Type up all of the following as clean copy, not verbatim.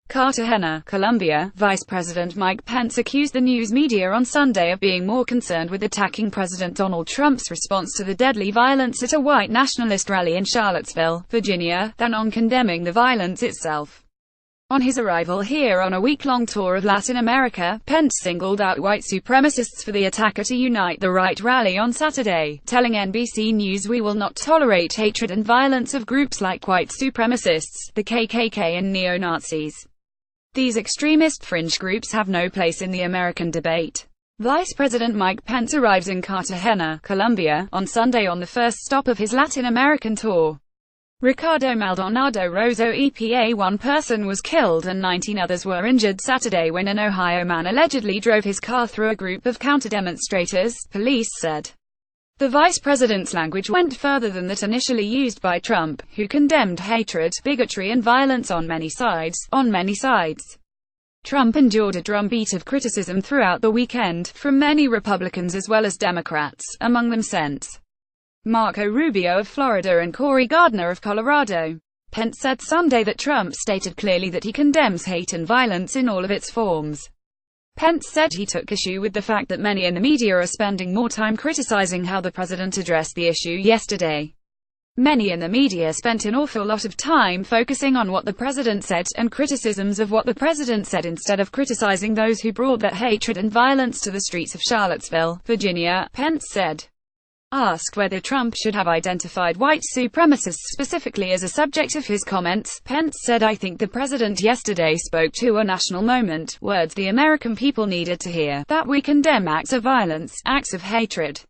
Cartagena, Colombia. Vice President Mike Pence accused the news media on Sunday of being more concerned with attacking President Donald Trump's response to the deadly violence at a white nationalist rally in Charlottesville, Virginia, than on condemning the violence itself. On his arrival here on a week-long tour of Latin America, Pence singled out white supremacists for the attack at a Unite the Right rally on Saturday, telling NBC News, "We will not tolerate hatred and violence of groups like white supremacists, the KKK and neo-Nazis. These extremist fringe groups have no place in the American debate." Vice President Mike Pence arrives in Cartagena, Colombia, on Sunday on the first stop of his Latin American tour. Ricardo Maldonado Rosso EPA. One person was killed and 19 others were injured Saturday when an Ohio man allegedly drove his car through a group of counter-demonstrators, police said. The vice president's language went further than that initially used by Trump, who condemned hatred, bigotry and violence on many sides. Trump endured a drumbeat of criticism throughout the weekend, from many Republicans as well as Democrats, among them Sens. Marco Rubio of Florida and Cory Gardner of Colorado. Pence said Sunday that Trump stated clearly that he condemns hate and violence in all of its forms. Pence said he took issue with the fact that many in the media are spending more time criticizing how the president addressed the issue yesterday. Many in the media spent an awful lot of time focusing on what the president said, and criticisms of what the president said instead of criticizing those who brought that hatred and violence to the streets of Charlottesville, Virginia, Pence said. Asked whether Trump should have identified white supremacists specifically as a subject of his comments, Pence said, "I think the president yesterday spoke to a national moment, words the American people needed to hear, that we condemn acts of violence, acts of hatred."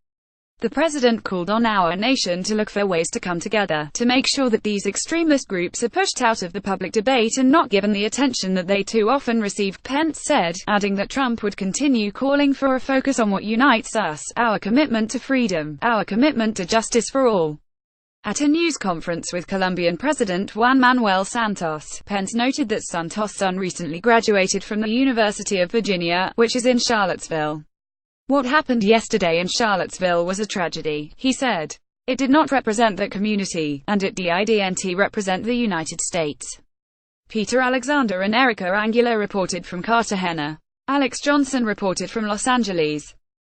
The president called on our nation to look for ways to come together, to make sure that these extremist groups are pushed out of the public debate and not given the attention that they too often receive, Pence said, adding that Trump would continue calling for a focus on what unites us, our commitment to freedom, our commitment to justice for all. At a news conference with Colombian President Juan Manuel Santos, Pence noted that Santos' son recently graduated from the University of Virginia, which is in Charlottesville. "What happened yesterday in Charlottesville was a tragedy," he said. "It did not represent that community, and it didn't represent the United States." Peter Alexander and Erica Angular reported from Cartagena. Alex Johnson reported from Los Angeles.